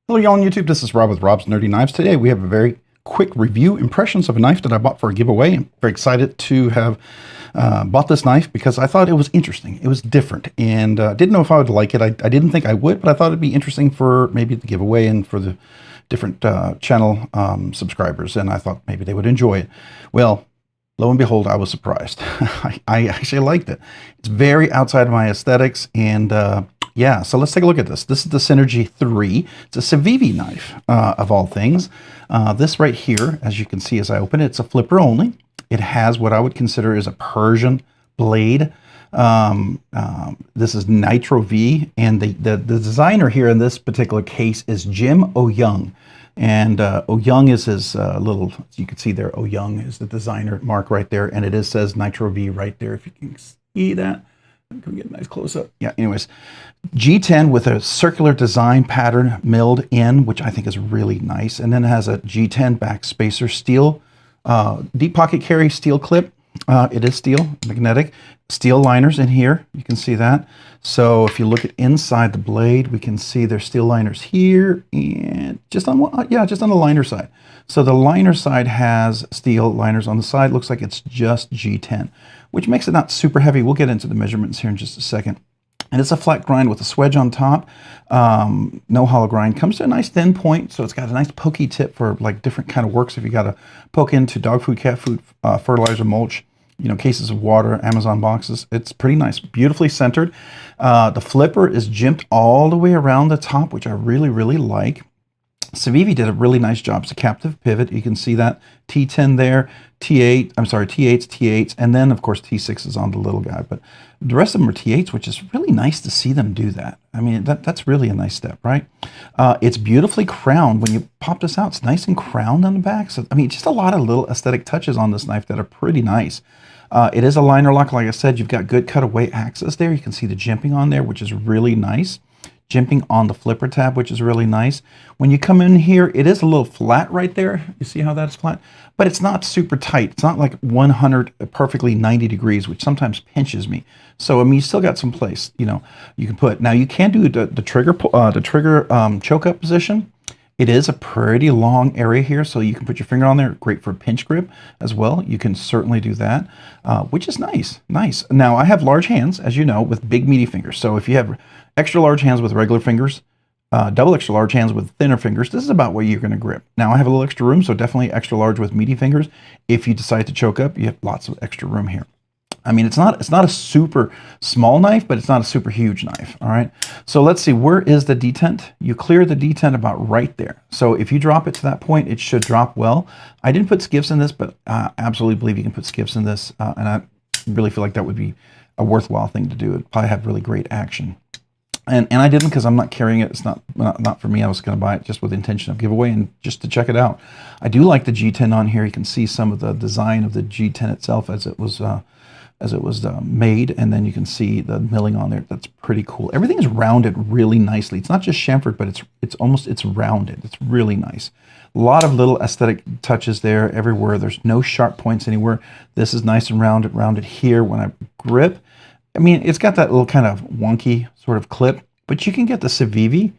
Hello y'all on YouTube, this is Rob with Rob's Nerdy Knives. Today we have a very quick review, impressions of a knife that I bought for a giveaway. I'm very excited to have bought this knife because I thought it was interesting. It was different and didn't know if I would like it. I didn't think I would, but I thought it'd be interesting for maybe the giveaway and for the different channel subscribers, and I thought maybe they would enjoy it. Well, lo and behold, I was surprised. I actually liked it. It's very outside of my aesthetics, and yeah, so let's take a look at this. This is the Synergy3. It's a Civivi knife, of all things. This right here, as you can see as I open it, it's a flipper only. It has what I would consider is a Persian blade. This is Nitro-V, and the designer here in this particular case is Jim O'Young. And O'Young is his little, you can see there, O'Young is the designer mark right there, and it says Nitro-V right there, if you can see that. Can we get a nice close-up? Yeah, anyways. G10 with a circular design pattern milled in, which I think is really nice. And then it has a G10 back spacer steel, deep pocket carry steel clip. It is steel, magnetic. Steel liners in here, you can see that. So if you look at inside the blade, we can see there's steel liners here and just on the liner side. So the liner side has steel liners on the side. Looks like it's just G10, which makes it not super heavy. We'll get into the measurements here in just a second. And it's a flat grind with a swedge on top, no hollow grind. Comes to a nice thin point, so it's got a nice pokey tip for like different kind of works. If you got to poke into dog food, cat food, fertilizer, mulch, cases of water, Amazon boxes. It's pretty nice, beautifully centered. The flipper is jimped all the way around the top, which I really, really like. Civivi did a really nice job. It's a captive pivot. You can see that T10 there, T8, I'm sorry, T8s, T8s, and then of course T6 is on the little guy. But the rest of them are T8s, which is really nice to see them do that. I mean, that's really a nice step, right? It's beautifully crowned. When you pop this out, it's nice and crowned on the back. So, I mean, just a lot of little aesthetic touches on this knife that are pretty nice. It is a liner lock. Like I said, you've got good cutaway access there. You can see the jimping on there, which is really nice. Jimping on the flipper tab, which is really nice. When you come in here, it is a little flat right there. You see how that's flat? But it's not super tight. It's not like 100 perfectly 90 degrees, which sometimes pinches me. So, I mean, you still got some place, you can put. Now, you can do the trigger choke up position. It is a pretty long area here, so you can put your finger on there. Great for pinch grip as well. You can certainly do that, which is nice. Nice. Now, I have large hands, as you know, with big meaty fingers. So if you have extra large hands with regular fingers, double extra large hands with thinner fingers, this is about where you're going to grip. Now, I have a little extra room, so definitely extra large with meaty fingers. If you decide to choke up, you have lots of extra room here. I mean, it's not a super small knife, but it's not a super huge knife, all right? So let's see, where is the detent? You clear the detent about right there. So if you drop it to that point, it should drop well. I didn't put skiffs in this, but I absolutely believe you can put skiffs in this, and I really feel like that would be a worthwhile thing to do. It'd probably have really great action. And I didn't because I'm not carrying it. It's not for me. I was going to buy it just with the intention of giveaway and just to check it out. I do like the G10 on here. You can see some of the design of the G10 itself as it was made, and then you can see the milling on there. That's pretty cool. Everything is rounded really nicely. It's not just chamfered, but it's rounded. It's really nice. A lot of little aesthetic touches there everywhere. There's no sharp points anywhere. This is nice and rounded here when I grip. I mean, it's got that little kind of wonky sort of clip, but you can get the Civivi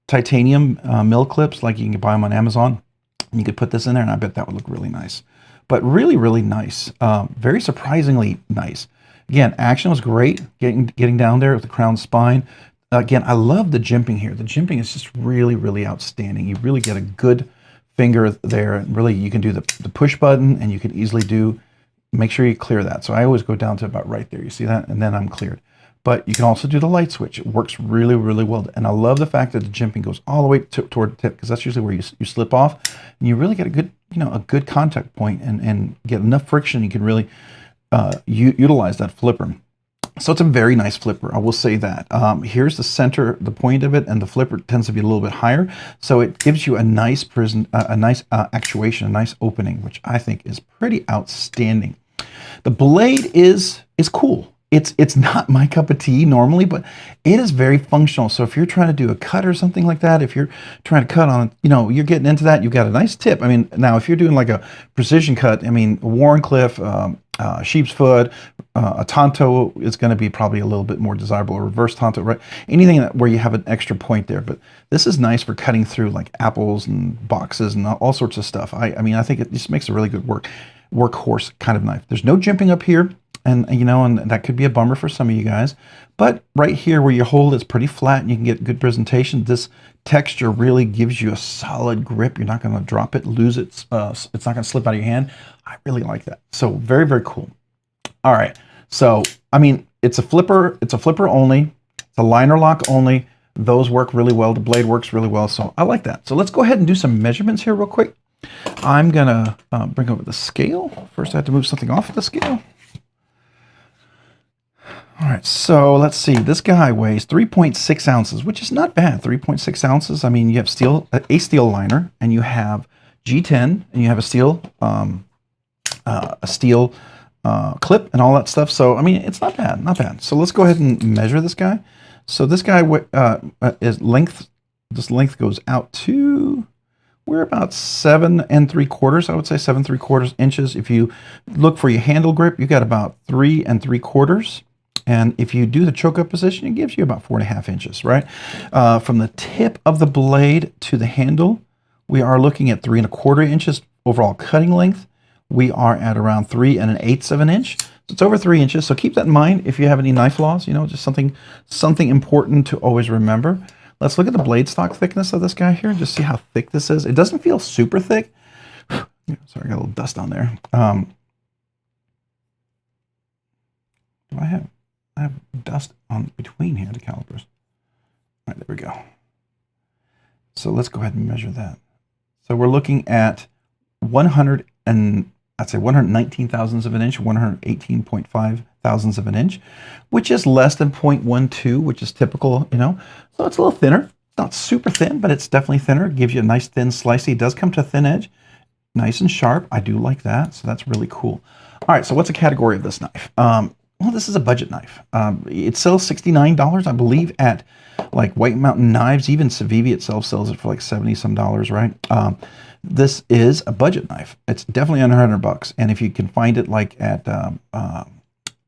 titanium mill clips, like you can buy them on Amazon. And you could put this in there, and I bet that would look really nice. But really, really nice. Very surprisingly nice. Again, action was great, getting down there with the crown spine. Again, I love the jimping here. The jimping is just really, really outstanding. You really get a good finger there. And really, you can do the push button, and you can easily make sure you clear that. So I always go down to about right there. You see that? And then I'm cleared. But you can also do the light switch. It works really, really well. And I love the fact that the jimping goes all the way toward the tip, because that's usually where you slip off. And you really get a good contact point and get enough friction. You can really utilize that flipper. So it's a very nice flipper. I will say that. Here's the center, the point of it, and the flipper tends to be a little bit higher. So it gives you a nice actuation, a nice opening, which I think is pretty outstanding. The blade is cool. It's not my cup of tea normally, but it is very functional. So if you're trying to do a cut or something like that, if you're trying to cut on, you're getting into that, you've got a nice tip. I mean, now if you're doing like a precision cut, I mean, Warncliffe, sheep's foot, a Tonto is going to be probably a little bit more desirable, a reverse Tonto, right? Anything where you have an extra point there. But this is nice for cutting through like apples and boxes and all sorts of stuff. I mean, I think it just makes a really good workhorse kind of knife. There's no jimping up here. And that could be a bummer for some of you guys. But right here where you hold it's pretty flat and you can get good presentation. This texture really gives you a solid grip. You're not going to drop it, lose it. It's not going to slip out of your hand. I really like that. So very, very cool. All right. So, I mean, it's a flipper. It's a flipper only. It's a liner lock only. Those work really well. The blade works really well. So I like that. So let's go ahead and do some measurements here real quick. I'm going to bring over the scale. First, I have to move something off of the scale. All right, so let's see. This guy weighs 3.6 ounces, which is not bad. 3.6 ounces. I mean, you have a steel liner, and you have G10, and you have a steel clip, and all that stuff. So I mean, it's not bad, not bad. So let's go ahead and measure this guy. So this guy is length. This length goes out to. We're about 7 3/4. I would say 7 3/4 inches. If you look for your handle grip, you got about 3 3/4. And if you do the choke up position, it gives you about 4.5 inches, right? From the tip of the blade to the handle, we are looking at 3 1/4 inches overall cutting length. We are at around 3 1/8 of an inch. So it's over 3 inches. So keep that in mind if you have any knife flaws, just something important to always remember. Let's look at the blade stock thickness of this guy here. Just see how thick this is. It doesn't feel super thick. Sorry, I got a little dust on there. Do I have dust on between here, the calipers. All right, there we go. So let's go ahead and measure that. So we're looking at 119 thousandths of an inch, 118.5 thousandths of an inch, which is less than 0.12, which is typical, So it's a little thinner. It's not super thin, but it's definitely thinner. It gives you a nice thin slicey. It does come to a thin edge, nice and sharp. I do like that, so that's really cool. All right, so what's the category of this knife? Well, this is a budget knife. It sells $69, I believe, at like White Mountain Knives. Even Civivi itself sells it for like $70 some, right? This is a budget knife. It's definitely under $100. And if you can find it like at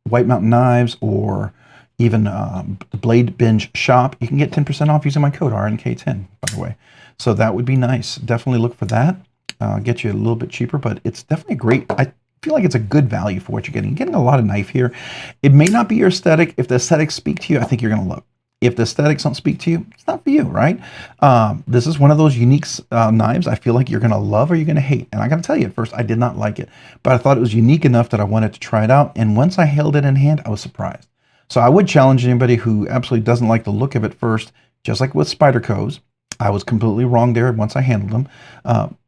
White Mountain Knives or even the BladeBinge shop, you can get 10% off using my code RNK10, by the way. So that would be nice. Definitely look for that. Get you a little bit cheaper, but it's definitely great. I feel like it's a good value for what you're getting. You're getting a lot of knife here. It may not be your aesthetic. If the aesthetics speak to you, I think you're going to love it. If the aesthetics don't speak to you, it's not for you, right? This is one of those unique knives I feel like you're going to love or you're going to hate. And I got to tell you, at first, I did not like it. But I thought it was unique enough that I wanted to try it out. And once I held it in hand, I was surprised. So I would challenge anybody who absolutely doesn't like the look of it first, just like with Spyderco's. I was completely wrong there once I handled them.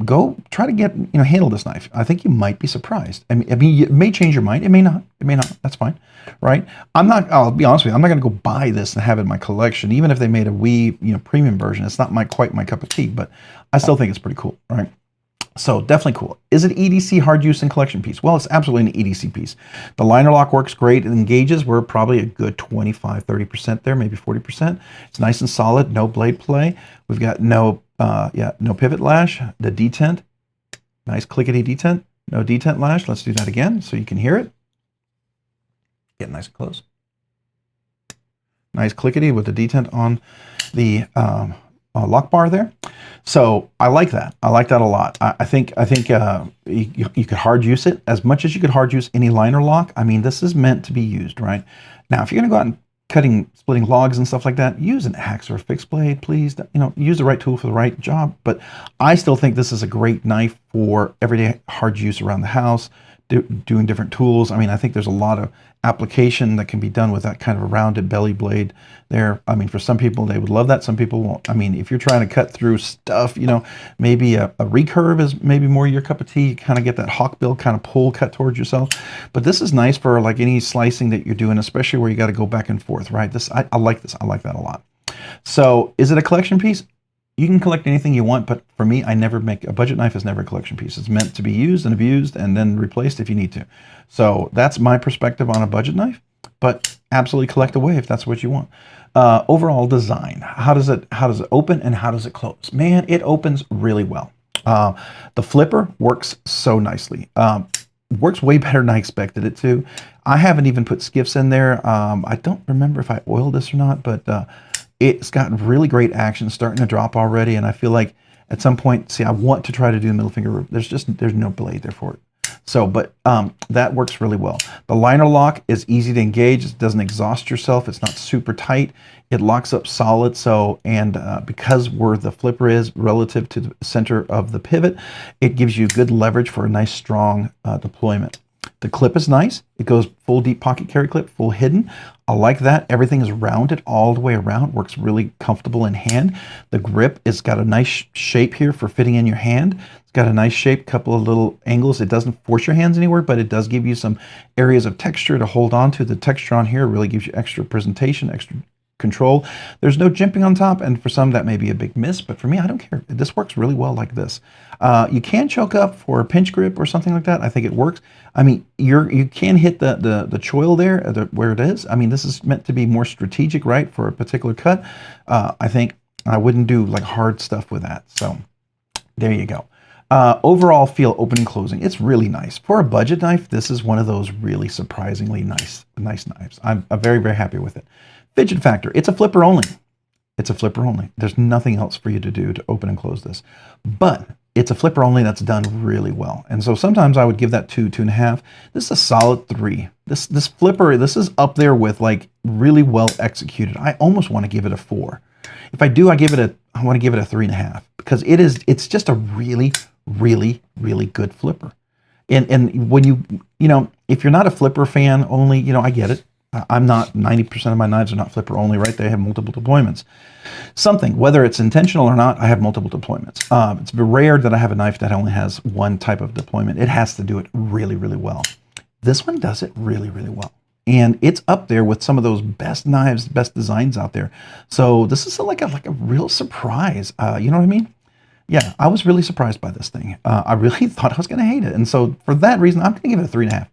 Go try to handle this knife. I think you might be surprised. I mean, it may change your mind. It may not. It may not. That's fine, right? I'll be honest with you. I'm not going to go buy this and have it in my collection, even if they made a wee, premium version. It's not quite my cup of tea, but I still think it's pretty cool, right? So definitely cool. Is it EDC, hard use, and collection piece? Well, it's absolutely an EDC piece. The liner lock works great. It engages. We're probably a good 25, 30% there, maybe 40%. It's nice and solid. No blade play. We've got no pivot lash. The detent, nice clickety detent. No detent lash. Let's do that again so you can hear it. Get nice and close. Nice clickety with the detent on the lock bar there. So I like that. I like that a lot. I think you could hard use it as much as you could hard use any liner lock. I mean, this is meant to be used, right? Now, if you're going to go out and splitting logs and stuff like that, use an axe or a fixed blade, please. Use the right tool for the right job. But I still think this is a great knife for everyday hard use around the house, doing different tools. I mean, I think there's a lot of application that can be done with that kind of a rounded belly blade there. I mean, for some people, they would love that. Some people won't. I mean, if you're trying to cut through stuff, maybe a recurve is maybe more your cup of tea. You kind of get that hawkbill kind of pull cut towards yourself. But this is nice for like any slicing that you're doing, especially where you got to go back and forth, right? I like this. I like that a lot. So is it a collection piece? You can collect anything you want, but for me, a budget knife is never a collection piece. It's meant to be used and abused and then replaced if you need to. So that's my perspective on a budget knife. but absolutely collect away if that's what you want. Overall design, how does it open and how does it close? Man, it opens really well. The flipper works so nicely. Works way better than I expected it to. I haven't even put skiffs in there. I don't remember if I oiled this or not, but it's got really great action starting to drop already, and I feel like at some point, see, I want to try to do the middle finger. There's no blade there for it. So, but that works really well. The liner lock is easy to engage. It doesn't exhaust yourself. It's not super tight. It locks up solid. So, and because where the flipper is relative to the center of the pivot, it gives you good leverage for a nice strong deployment. The clip is nice. It goes full deep pocket carry clip, full hidden. I like that. Everything is rounded all the way around. Works really comfortable in hand. The grip has got a nice shape here for fitting in your hand. It's got a nice shape, couple of little angles. It doesn't force your hands anywhere, but it does give you some areas of texture to hold on to. The texture on here really gives you extra presentation, extra control. There's no jimping on top, and for some that may be a big miss, but for me, I don't care. This works really well like this. You can choke up for a pinch grip or something like that. I think it works. I mean, you can hit the choil there where it is. I mean, this is meant to be more strategic, right, for a particular cut. I think I wouldn't do like hard stuff with that. So there you go. Overall feel open and closing. It's really nice. For a budget knife, this is one of those really surprisingly nice knives. I'm very, very happy with it. Fidget factor, it's a flipper only. It's a flipper only. There's nothing else for you to do to open and close this. But it's a flipper only that's done really well. And so sometimes I would give that 2, 2.5. This is a solid 3. This flipper, this is up there with like really well executed. I almost want to give it a 4. If I do, I want to give it a 3.5 because it's just a really, really, really good flipper. And when you know, if you're not a flipper fan only, you know, I get it. I'm not, 90% of my knives are not flipper only, right? They have multiple deployments. Something, whether it's intentional or not, I have multiple deployments. It's rare that I have a knife that only has one type of deployment. It has to do it really, really well. This one does it really, really well. And it's up there with some of those best knives, best designs out there. So this is like a real surprise. You know what I mean? Yeah, I was really surprised by this thing. I really thought I was going to hate it. And so for that reason, I'm going to give it a 3.5.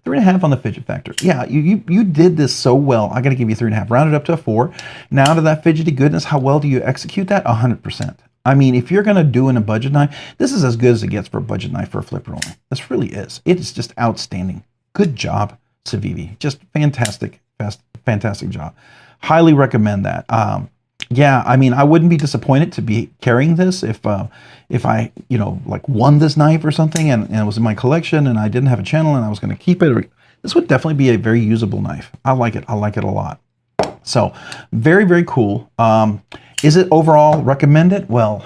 3.5 on the fidget factor. Yeah, you did this so well. I got to give you 3.5. Round it up to a 4. Now to that fidgety goodness, how well do you execute that? 100%. I mean, if you're going to do in a budget knife, this is as good as it gets for a budget knife for a flipper only. This really is. It is just outstanding. Good job, Civivi. Just fantastic, fantastic job. Highly recommend that. Yeah, I mean, I wouldn't be disappointed to be carrying this if I, you know, like won this knife or something and it was in my collection and I didn't have a channel and I was going to keep it. This would definitely be a very usable knife. I like it. I like it a lot. So very, very cool. Is it overall recommended? Well,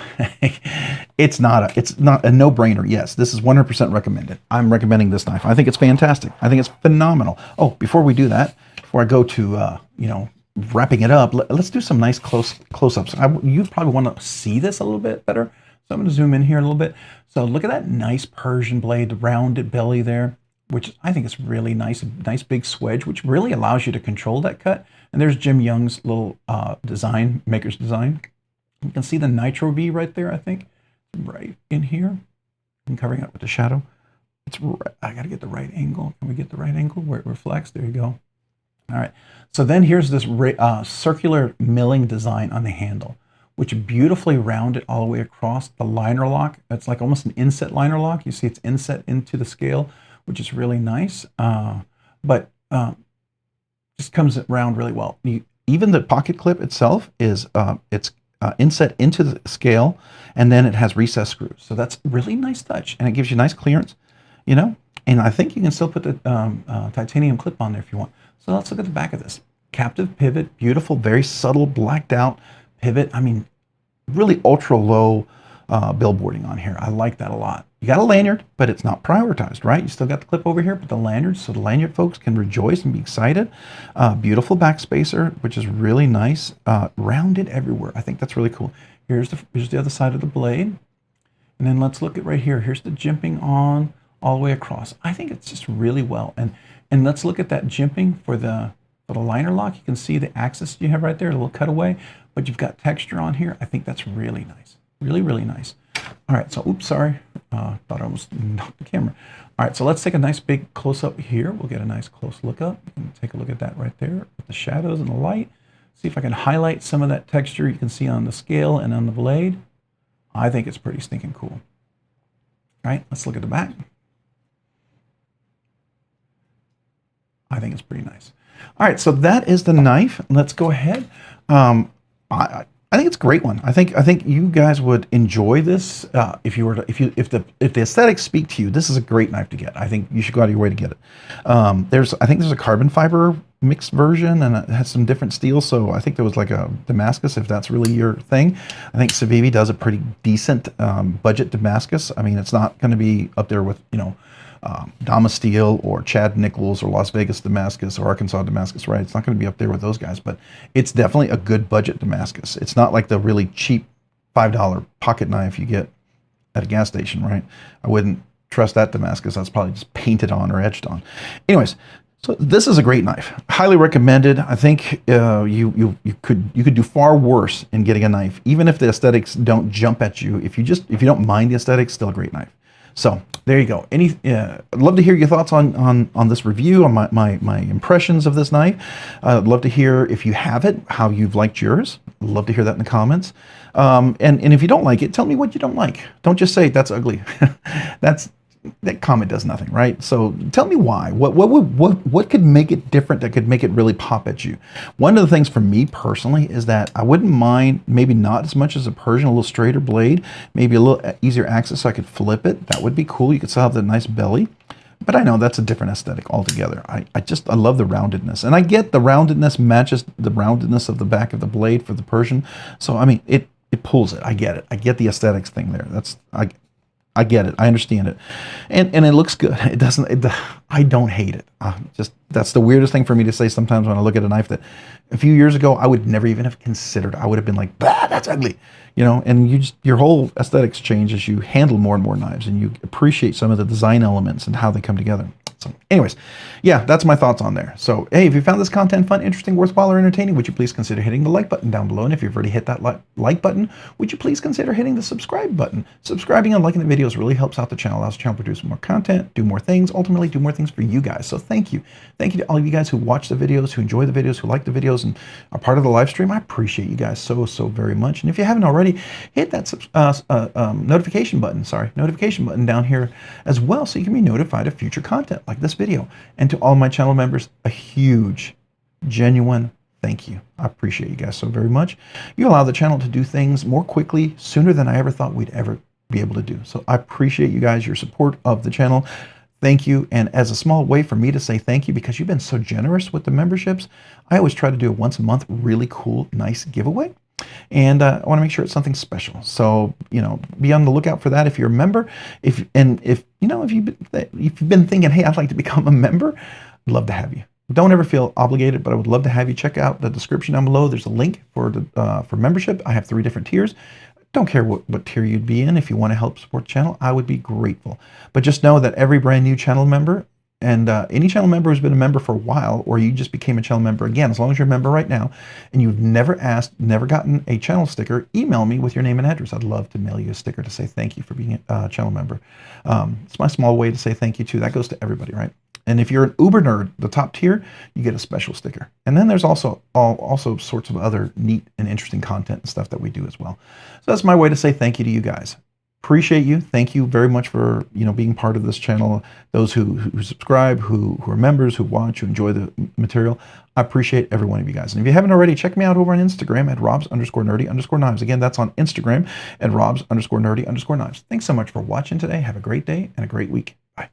it's not a no-brainer. Yes, this is 100% recommended. I'm recommending this knife. I think it's fantastic. I think it's phenomenal. Oh, before we do that, before I go to, you know, wrapping it up, let's do some nice close-ups. You probably want to see this a little bit better. So I'm going to zoom in here a little bit. So look at that nice Persian blade, the rounded belly there, which I think is really nice. Nice big swedge, which really allows you to control that cut. And there's Jim Young's little design, maker's design. You can see the Nitro-V right there, I think, right in here. I'm covering it with the shadow. I got to get the right angle. Can we get the right angle where it reflects? There you go. All right, so then here's this circular milling design on the handle, which beautifully rounded all the way across. The liner lock, it's like almost an inset liner lock. You see it's inset into the scale, which is really nice, but just comes around really well. Even the pocket clip itself is it's inset into the scale, and then it has recessed screws. So that's really nice touch, and it gives you nice clearance, you know, and I think you can still put the titanium clip on there if you want. So let's look at the back of this. Captive pivot, beautiful, very subtle, blacked out pivot. I mean, really ultra low billboarding on here. I like that a lot. You got a lanyard, but it's not prioritized, right? You still got the clip over here, but the lanyard, so the lanyard folks can rejoice and be excited. Beautiful back spacer, which is really nice. Rounded everywhere. I think that's really cool. Here's the other side of the blade. And then let's look at right here. Here's the jimping on all the way across. I think it's just really well. And let's look at that jimping for the liner lock. You can see the axis you have right there, a little cutaway, but you've got texture on here. I think that's really nice. Really, really nice. All right, so oops, sorry. Thought I almost knocked the camera. All right, so let's take a nice big close-up here. We'll get a nice close look up and take a look at that right there with the shadows and the light. See if I can highlight some of that texture you can see on the scale and on the blade. I think it's pretty stinking cool. All right, let's look at the back. I think it's pretty nice. All right, so that is the knife. Let's go ahead. I think it's a great one. I think you guys would enjoy this if the aesthetics speak to you. This is a great knife to get. I think you should go out of your way to get it. I think there's a carbon fiber mixed version, and it has some different steels. So I think there was like a Damascus, if that's really your thing. I think Civivi does a pretty decent budget Damascus. I mean, it's not going to be up there with Damasteel or Chad Nichols or Las Vegas Damascus or Arkansas Damascus, right? It's not going to be up there with those guys, but it's definitely a good budget Damascus. It's not like the really cheap $5 pocket knife you get at a gas station, right? I wouldn't trust that Damascus. That's probably just painted on or etched on. Anyways, so this is a great knife. Highly recommended. I think you could do far worse in getting a knife, even if the aesthetics don't jump at you. If you don't mind the aesthetics, still a great knife. So there you go. I'd love to hear your thoughts on this review, on my impressions of this knife. I'd love to hear if you have it, how you've liked yours. I'd love to hear that in the comments. And if you don't like it, tell me what you don't like. Don't just say that's ugly. That comment does nothing, right? So tell me why. What could make it different, that could make it really pop at you? One of the things for me personally is that I wouldn't mind, maybe not as much as a Persian, a little straighter blade, maybe a little easier access so I could flip it. That would be cool. You could still have the nice belly. But I know that's a different aesthetic altogether. I love the roundedness. And I get the roundedness matches the roundedness of the back of the blade for the Persian. So, I mean, it pulls it. I get it. I get the aesthetics thing there. I get it. I understand it. And it looks good. I don't hate it. That's the weirdest thing for me to say sometimes when I look at a knife that a few years ago I would never even have considered. I would have been like, bah, that's ugly. And your whole aesthetics change as you handle more and more knives and you appreciate some of the design elements and how they come together. So anyways, yeah, that's my thoughts on there. So, hey, if you found this content fun, interesting, worthwhile, or entertaining, would you please consider hitting the like button down below? And if you've already hit that like button, would you please consider hitting the subscribe button? Subscribing and liking the videos really helps out the channel, allows the channel to produce more content, do more things, ultimately do more things for you guys. So thank you. Thank you to all of you guys who watch the videos, who enjoy the videos, who like the videos, and are part of the live stream. I appreciate you guys so very much. And if you haven't already, hit that notification button down here as well, so you can be notified of future content like this video. And to all my channel members, a huge, genuine thank you. I appreciate you guys so very much. You allow the channel to do things more quickly, sooner than I ever thought we'd ever be able to do. So I appreciate you guys, your support of the channel. Thank you. And as a small way for me to say thank you, because you've been so generous with the memberships, I always try to do a once a month really cool, nice giveaway. And I want to make sure it's something special. So, be on the lookout for that if you're a member. If you've been thinking, hey, I'd like to become a member, I'd love to have you. Don't ever feel obligated, but I would love to have you. Check out the description down below. There's a link for membership. I have 3 different tiers. Don't care what tier you'd be in. If you want to help support the channel, I would be grateful. But just know that every brand new channel member, and any channel member who's been a member for a while, or you just became a channel member again, as long as you're a member right now, and you've never gotten a channel sticker, email me with your name and address. I'd love to mail you a sticker to say thank you for being a channel member. It's my small way to say thank you too. That goes to everybody, right? And if you're an Uber nerd, the top tier, you get a special sticker. And then there's also sorts of other neat and interesting content and stuff that we do as well. So that's my way to say thank you to you guys. Appreciate you. Thank you very much for being part of this channel. Those who subscribe, who are members, who watch, who enjoy the material. I appreciate every one of you guys. And if you haven't already, check me out over on Instagram at robs_nerdy_knives. Again, that's on Instagram at robs_nerdy_knives. Thanks so much for watching today. Have a great day and a great week.